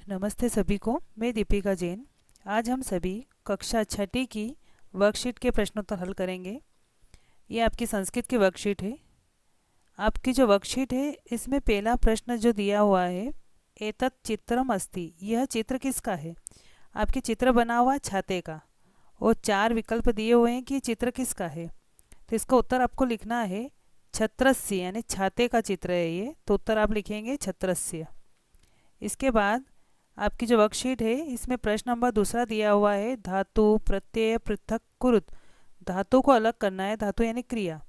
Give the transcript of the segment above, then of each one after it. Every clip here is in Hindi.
नमस्ते सभी को। मैं दीपिका जैन। आज हम सभी कक्षा छठी की वर्कशीट के प्रश्नोत्तर हल करेंगे। ये आपकी संस्कृत की वर्कशीट है। आपकी जो वर्कशीट है इसमें पहला प्रश्न जो दिया हुआ है, एतत् चित्रम अस्ति, यह चित्र किसका है। आपके चित्र बना हुआ है छाते का और चार विकल्प दिए हुए हैं कि ये चित्र किसका है। तो इसका उत्तर आपको लिखना है छत्रस्य, यानी छाते का चित्र है ये, तो उत्तर आप लिखेंगे छत्रस्य। इसके बाद आपकी जो वर्कशीट है इसमें प्रश्न नंबर दूसरा दिया हुआ है, धातु प्रत्यय पृथक कुरुत। धातु को अलग करना है, धातु यानी क्रिया,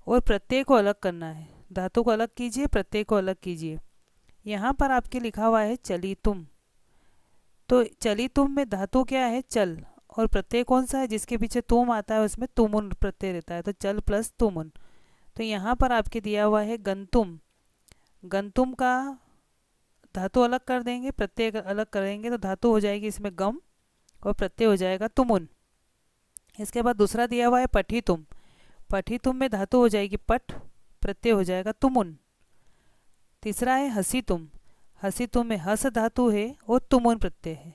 और प्रत्यय को अलग करना है। धातु को अलग कीजिए, प्रत्यय को अलग कीजिए। यहाँ पर आपके लिखा हुआ है चली तुम। तो चली तुम में धातु क्या है, चल, और प्रत्यय कौन सा है जिसके पीछे तुम आता है, उसमें तुमुन प्रत्यय रहता है, तो चल प्लस तुमुन। तो यहाँ पर आपके दिया हुआ है गंतुम। गंतुम का धातु अलग कर देंगे, प्रत्यय अलग करेंगे, तो धातु हो जाएगी इसमें गम और प्रत्यय हो जाएगा तुमुन। इसके बाद दूसरा दिया हुआ है पठितुम। पठितुम में धातु हो जाएगी पठ, प्रत्यय हो जाएगा तुमुन। तीसरा है हसीतुम। हसीतुम में हस धातु है और तुमुन प्रत्यय है।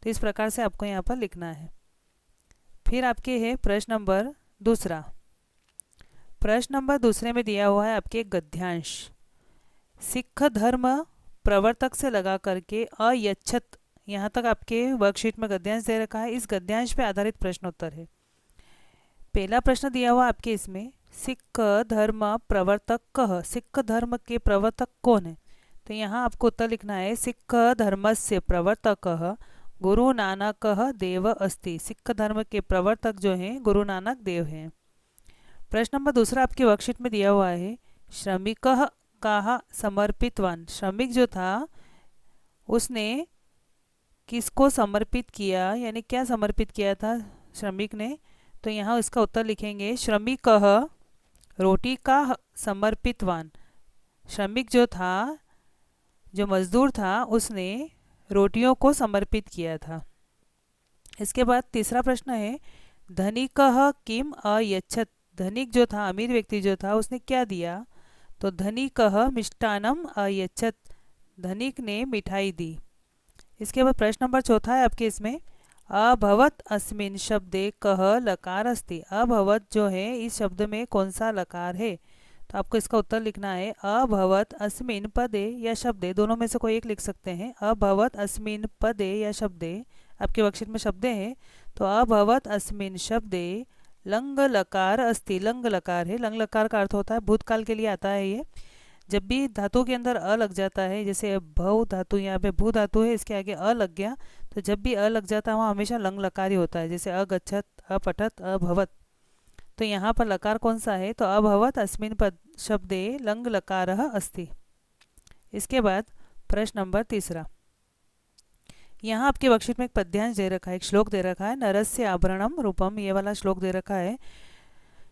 तो इस प्रकार से आपको यहाँ पर लिखना है। फिर आपके है प्रश्न नंबर दूसरा। प्रश्न नंबर दूसरे में दिया हुआ है आपके एक गद्यांश। सिख धर्म प्रवर्तक से लगा करके अयच्छत, यहाँ तक आपके वर्कशीट में गद्यांश दे रखा है। इस गद्यांश पे आधारित प्रश्नोत्तर है। पहला प्रश्न दिया हुआ आपके इसमें, सिख धर्म प्रवर्तक कह, सिख धर्म के प्रवर्तक कौन है। तो यहाँ आपको उत्तर लिखना है सिख धर्म से प्रवर्तक गुरु नानक देव अस्ति। सिख धर्म के प्रवर्तक जो हैं गुरु नानक देव हैं। प्रश्न नंबर दूसरा आपकी वर्कशीट में दिया हुआ है, श्रमिक कहा समर्पितवान। श्रमिक जो था उसने किसको समर्पित किया, यानी क्या समर्पित किया था श्रमिक ने। तो यहाँ इसका उत्तर लिखेंगे श्रमिक रोटी का समर्पितवान। श्रमिक जो था, जो मजदूर था, उसने रोटियों को समर्पित किया था। इसके बाद तीसरा प्रश्न है, धनिक किम अयच्छत। धनिक जो था, अमीर व्यक्ति जो था, उसने क्या दिया। तो धनिक मिष्टानम अयच्छत, धनिक ने मिठाई दी। इसके बाद प्रश्न नंबर चौथा है आपके इसमें, अभवत अस्मिन शब्दे कह लकार अस्ति। अभवत जो है इस शब्द में कौन सा लकार है। तो आपको इसका उत्तर लिखना है अभवत अस्मिन पदे या शब्दे, दोनों में से कोई एक लिख सकते हैं। अभवत अस्मिन पदे या शब्दे, आपके वर्कशीट में शब्दे हैं, तो अभवत अस्मिन शब्दे लंग लकार अस्ति। लंग लकार है, लंग लकार का अर्थ होता है भूतकाल के लिए आता है ये। जब भी धातु के अंदर अ लग जाता है, जैसे भव धातु, यहाँ पे भू धातु है, इसके आगे अ लग गया, तो जब भी अ लग जाता है वहाँ हमेशा लंग लकार ही होता है, जैसे अगच्छत, अपठत, अभवत। तो यहाँ पर लकार कौन सा है, तो अभवत अस्मिन पद शब्दे लंग लकार अस्ति। इसके बाद प्रश्न नंबर तीसरा, यहाँ आपके वर्कशीट में एक पद्यांश दे रखा है, एक श्लोक दे रखा है, नरस्य आभरणम रूपम, ये वाला श्लोक दे रखा है।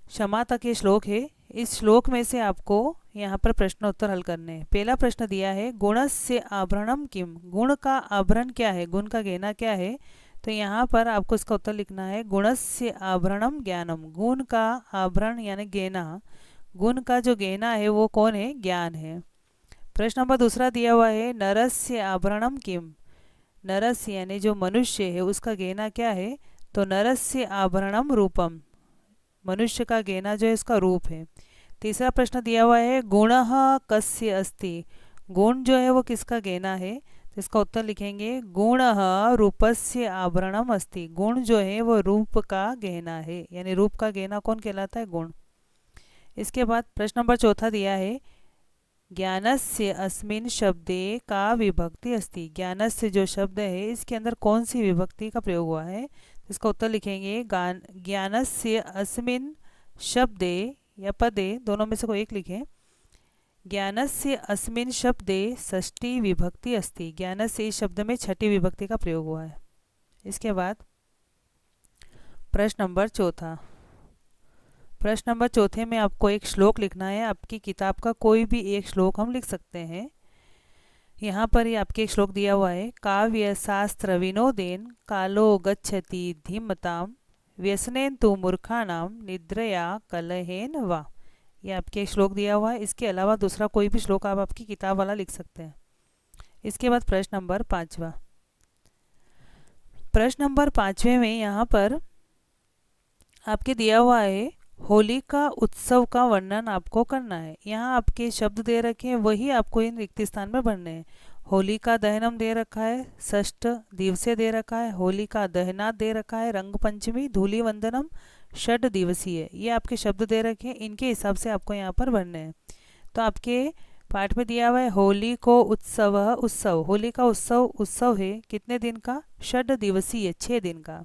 क्षमा तक ये श्लोक है। इस श्लोक में से आपको यहाँ पर प्रश्नोत्तर हल करने हैं। पहला प्रश्न दिया है, गुणस्य आभरणम किम। गुण का आभरण क्या है, गुण का गहना क्या है। तो यहाँ पर आपको इसका उत्तर लिखना है गुणस्य आभरणम ज्ञानम। गुण का आभरण यानी गहना, गुण का जो गहना है वो कौन है, ज्ञान है। प्रश्न नंबर दूसरा दिया हुआ है, नरस्य आभरणम किम। नरस्य यानी जो मनुष्य है उसका गहना क्या है। तो नरस्य आभरणम रूपम, मनुष्य का गहना जो है इसका रूप है। तीसरा प्रश्न दिया हुआ है, गुण कस्य अस्ति। गुण जो है वो किसका गहना है। तो इसका उत्तर लिखेंगे गुण रूपस्य आभरणम अस्ति। गुण जो है वो रूप का गहना है, यानी रूप का गहना कौन कहलाता है, गुण। इसके बाद प्रश्न नंबर चौथा दिया है, ज्ञानस्य अस्मिन शब्दे का विभक्ति अस्ति। ज्ञानस्य जो शब्द है इसके अंदर कौन सी विभक्ति का प्रयोग हुआ है। इसका उत्तर लिखेंगे ज्ञानस्य अस्मिन शब्दे या पदे, दोनों में से कोई एक लिखें। ज्ञानस्य अस्मिन शब्दे षष्ठी विभक्ति अस्ति। ज्ञानस्य इस शब्द में छठी विभक्ति का प्रयोग हुआ है। इसके बाद प्रश्न नंबर चौथा। प्रश्न नंबर चौथे में आपको एक श्लोक लिखना है। आपकी किताब का कोई भी एक श्लोक हम लिख सकते हैं। यहाँ पर ही आपके एक श्लोक दिया हुआ है, काव्य शास्त्र विनोदेन कालो गच्छति धीमताम व्यसनेन तु मूर्खाणाम निद्रया कलहेन वा। ये आपके एक श्लोक दिया हुआ है। इसके अलावा दूसरा कोई भी श्लोक आप आपकी किताब वाला लिख सकते हैं। इसके बाद प्रश्न नंबर 5वां। प्रश्न नंबर 5वें में यहाँ पर आपके दिया हुआ है होली का उत्सव का वर्णन आपको करना है। यहाँ आपके शब्द दे रखे हैं, वही आपको इन रिक्त स्थान में भरने हैं। होली का दहनम दे रखा है, षष्ठ दिवसीय दे रखा है, होली का दहनात दे रखा है, रंग पंचमी, धूली वंदनम, षड दिवसीय, ये आपके शब्द दे रखे हैं। इनके हिसाब से आपको यहाँ पर भरने हैं। तो आपके पाठ में दिया हुआ है होली को उत्सव, उत्सव, होली का उत्सव, उत्सव है कितने दिन का? षड दिवसीय, 6 दिन का।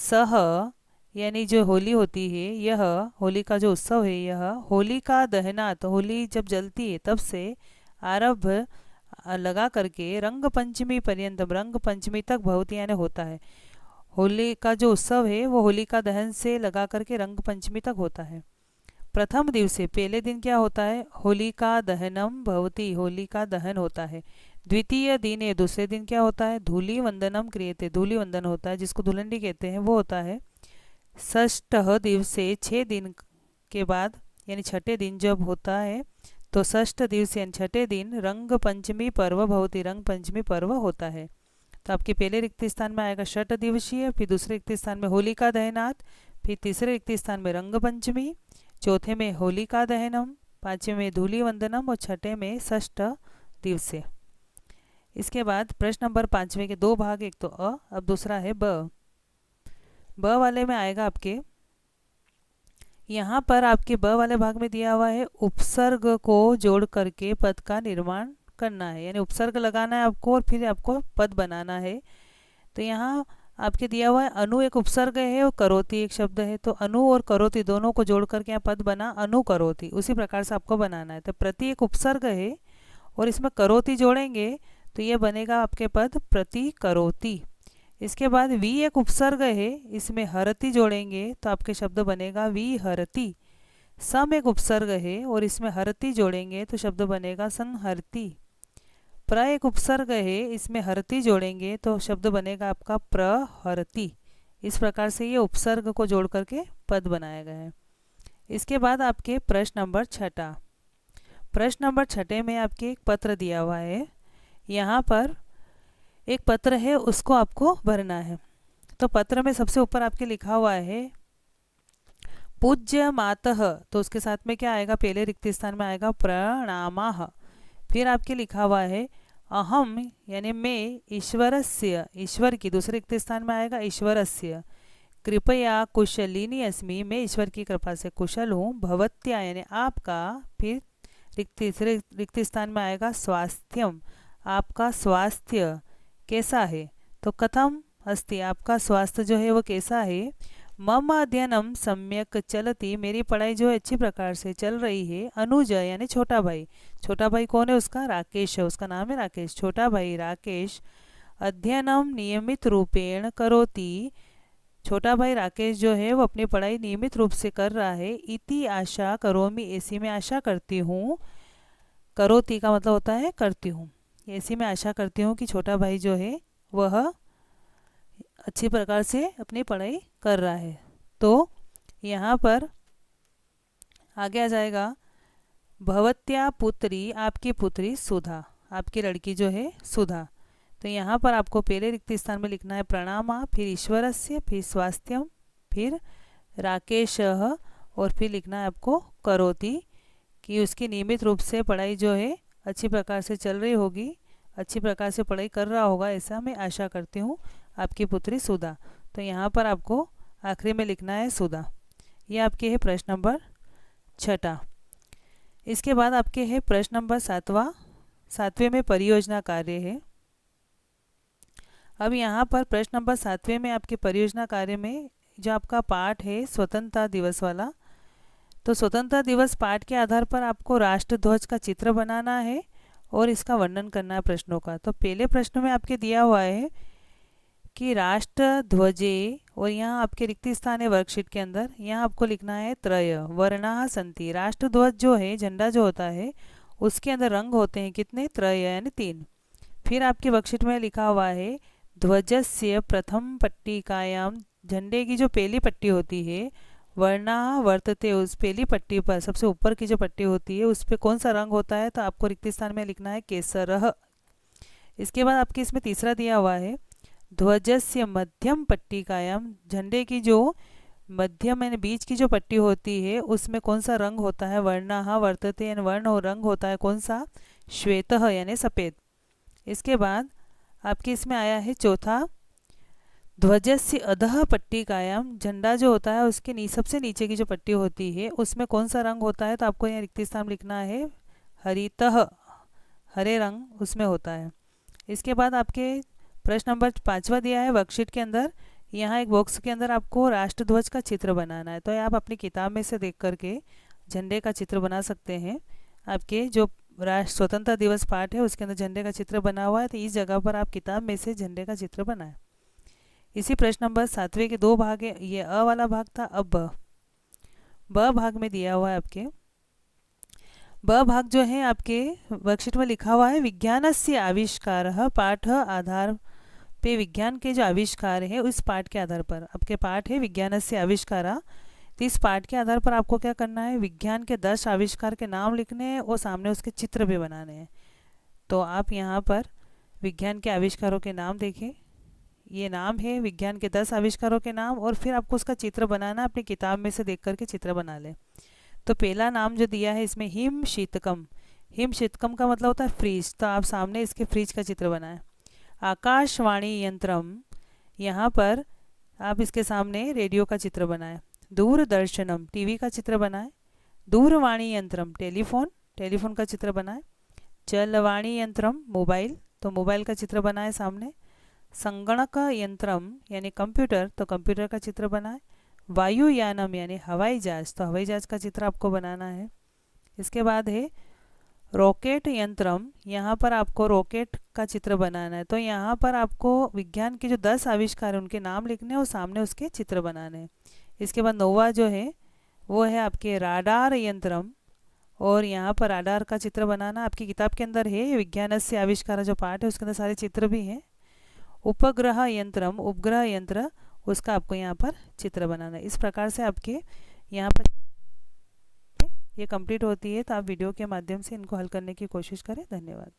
सह यानी जो होली होती है, यह होली का जो उत्सव है, यह होली का दहना, तो होली जब जलती है तब से आरंभ लगा करके रंग पंचमी पर्यंतम, रंग पंचमी तक भवती यानी होता है। होली का जो उत्सव है वो होली का दहन से लगा करके रंग पंचमी तक होता है। प्रथम दिवसे, पहले दिन क्या होता है? होली का दहनम भवती, होली का दहन होता है। द्वितीय दिन है, दूसरे दिन क्या होता है? धूली वंदनम क्रियते, धूली वंदन होता है, जिसको धुलंडी कहते हैं, वो होता है। षष्ठ दिवसे, 6 दिन के बाद यानी छठे दिन जब होता है तो षष्ठ दिवस यानी छठे दिन रंग पंचमी पर्व भवती, रंग पंचमी पर्व होता है। तो आपके पहले रिक्त स्थान में आएगा षठ दिवसीय, फिर दूसरे रिक्त स्थान में होली का दहनात, फिर तीसरे रिक्त स्थान में रंग पंचमी, चौथे में होली का दहनम, पांचवें में धूली वंदनम और छठे में षष्ठ दिवसीय। इसके बाद प्रश्न नंबर 5वें के 2 भाग, एक तो अ, अब दूसरा है ब। ब वाले में आएगा आपके, यहाँ पर आपके ब वाले भाग में दिया हुआ है उपसर्ग को जोड़ करके पद का निर्माण करना है, यानी उपसर्ग लगाना है आपको और फिर आपको पद बनाना है। तो यहाँ आपके दिया हुआ है अनु एक उपसर्ग है और करोति एक शब्द है, तो अनु और करोति दोनों को जोड़ करके यहाँ पद बना अनु करोति, उसी प्रकार से आपको बनाना है। तो प्रति एक उपसर्ग है और इसमें करोति जोड़ेंगे तो ये बनेगा आपके पद प्रति करोति। इसके बाद वी एक उपसर्ग है, इसमें हरति जोड़ेंगे तो आपके शब्द बनेगा वी हरति। सम एक उपसर्ग है और इसमें हरति जोड़ेंगे तो शब्द बनेगा संहरति। प्र एक उपसर्ग है, इसमें हरति जोड़ेंगे तो शब्द बनेगा आपका प्रहरति। इस प्रकार से ये उपसर्ग को जोड़ करके पद बनाया गया है। इसके बाद आपके प्रश्न नंबर 6। प्रश्न नंबर 6 में आपके एक पत्र दिया हुआ है, यहाँ पर एक पत्र है उसको आपको भरना है। तो पत्र में सबसे ऊपर आपके लिखा हुआ है पूज्य मातः, तो उसके साथ में क्या आएगा? पहले रिक्त स्थान में आएगा प्रणामाः। फिर आपके लिखा हुआ है अहम यानी मैं ईश्वरस्य, ईश्वर की, दूसरे रिक्त स्थान में आएगा ईश्वरस्य। कृपया कुशलिनी अस्मि, मैं ईश्वर की कृपा से कुशल हूँ। भवत्या यानी आपका, फिर तीसरे रिक्त स्थान में आएगा स्वास्थ्यम, आपका स्वास्थ्य कैसा है? तो कथम अस्ति, आपका स्वास्थ्य जो है वो कैसा है? मम अध्ययनम सम्यक चलती, मेरी पढ़ाई जो है अच्छी प्रकार से चल रही है। अनुज यानी छोटा भाई, छोटा भाई कौन है? उसका राकेश है, उसका नाम है राकेश। छोटा भाई राकेश अध्ययनम नियमित रूपेण करोति, छोटा भाई राकेश जो है वो अपनी पढ़ाई नियमित रूप से कर रहा है। इति आशा करोमि, ऐसी मैं आशा करती हूँ। करोति का मतलब होता है करती हूँ, ऐसी मैं आशा करती हूँ कि छोटा भाई जो है वह अच्छी प्रकार से अपनी पढ़ाई कर रहा है। तो यहाँ पर आगे आ जाएगा भवत्या पुत्री, आपकी पुत्री सुधा, आपकी लड़की जो है सुधा। तो यहाँ पर आपको पहले रिक्त स्थान में लिखना है प्रणामा, फिर ईश्वरस्य, फिर स्वास्थ्यम, फिर राकेश और फिर लिखना है आपको करोति, कि उसकी नियमित रूप से पढ़ाई जो है अच्छी प्रकार से चल रही होगी, अच्छी प्रकार से पढ़ाई कर रहा होगा, ऐसा मैं आशा करती हूँ, आपकी पुत्री सुधा। तो यहाँ पर आपको आखिरी में लिखना है सुधा। ये आपके है प्रश्न नंबर 6। इसके बाद आपके है प्रश्न नंबर 7वां। 7वें में परियोजना कार्य है। अब यहाँ पर प्रश्न नंबर 7वें में आपके परियोजना कार्य में जो आपका पाठ है स्वतंत्रता दिवस वाला, तो स्वतंत्रता दिवस पाठ के आधार पर आपको राष्ट्र ध्वज का चित्र बनाना है और इसका वर्णन करना है प्रश्नों का। तो पहले प्रश्न में आपके दिया हुआ है कि राष्ट्र ध्वजे, और यहाँ आपके रिक्त स्थान है वर्कशीट के अंदर, यहाँ आपको लिखना है त्रय वर्णाः सन्ति। राष्ट्र ध्वज जो है, झंडा जो होता है, उसके अंदर रंग होते हैं कितने? त्रय यानी 3। फिर आपके वर्कशीट में लिखा हुआ है ध्वजस्य प्रथम पट्टिकायाम, झंडे की जो पहली पट्टी होती है, वर्णाः वर्तते, उस पहली पट्टी पर सबसे ऊपर की जो पट्टी होती है उस पर कौन सा रंग होता है? तो आपको रिक्त स्थान में लिखना है केसरः। इसके बाद आपके इसमें तीसरा दिया हुआ है ध्वजस्य मध्यम पट्टिकायाम, झंडे की जो मध्यम यानी बीच की जो पट्टी होती है उसमें कौन सा रंग होता है, वर्णः वर्तते यानी वर्ण और रंग होता है कौन सा, श्वेतः यानी सफ़ेद। इसके बाद आपके इसमें आया है चौथा ध्वजस्य अधः पट्टिकायाम, झंडा जो होता है उसके सबसे नीचे की जो पट्टी होती है उसमें कौन सा रंग होता है, तो आपको यहाँ रिक्त स्थान लिखना है हरितः, हरे रंग उसमें होता है। इसके बाद आपके प्रश्न नंबर 5वां दिया है वर्कशीट के अंदर, यहाँ एक बॉक्स के अंदर आपको राष्ट्रध्वज का चित्र बनाना है। तो ये आप अपनी किताब में से देख करके झंडे का चित्र बना सकते हैं। आपके जो राष्ट्र स्वतंत्रता दिवस पाठ है उसके अंदर झंडे का चित्र बना हुआ है, तो इस जगह पर आप किताब में से झंडे का चित्र बनाएं। इसी प्रश्न नंबर 7वें के 2 भाग है, ये अ वाला भाग था। अब ब भाग में दिया हुआ है आपके ब भाग जो है आपके वर्कशीट में लिखा हुआ है विज्ञानस्य आविष्कारः, पाठ आधार पे विज्ञान के जो आविष्कार है उस पाठ के आधार पर, आपके पाठ है विज्ञानस्य आविष्कारः, तो इस पाठ के आधार पर आपको क्या करना है, विज्ञान के 10 आविष्कार के नाम लिखने हैं और सामने उसके चित्र भी बनाने हैं। तो आप यहाँ पर विज्ञान के आविष्कारों के नाम देखें, ये नाम है विज्ञान के 10 आविष्कारों के नाम, और फिर आपको उसका चित्र बनाना, अपनी किताब में से देख करके चित्र बना लें। तो पहला नाम जो दिया है इसमें हिम शीतकम, हिम शीतकम का मतलब होता है फ्रिज, तो आप सामने इसके फ्रिज का चित्र बनाएं। आकाशवाणी यंत्रम, यहाँ पर आप इसके सामने रेडियो का चित्र बनाएं। दूरदर्शनम, टीवी का चित्र बनाएं। दूरवाणी यंत्रम, टेलीफोन, टेलीफोन का चित्र बनाएं। जलवाणी यंत्रम, मोबाइल, तो मोबाइल का चित्र बनाएं सामने। संगणक यंत्रम यानी कंप्यूटर, तो कंप्यूटर का चित्र बनाएं। वायुयानम यानी हवाई जहाज, तो हवाई जहाज का चित्र आपको बनाना है। इसके बाद है रॉकेट यंत्रम, यहाँ पर आपको रॉकेट का चित्र बनाना है। तो यहाँ पर आपको विज्ञान के जो 10 आविष्कार हैं उनके नाम लिखने हैं और सामने उसके चित्र बनाने हैं। इसके बाद 9वां जो है वो है आपके राडार यंत्रम, और यहाँ पर राडार का चित्र बनाना आपकी किताब के अंदर है, विज्ञानस्य आविष्कार जो पार्ट है उसके अंदर सारे चित्र भी हैं। उपग्रह यंत्रम, उपग्रह यंत्र, उसका आपको यहाँ पर चित्र बनाना है। इस प्रकार से आपके यहाँ पर ये कंप्लीट होती है। तो आप वीडियो के माध्यम से इनको हल करने की कोशिश करें। धन्यवाद।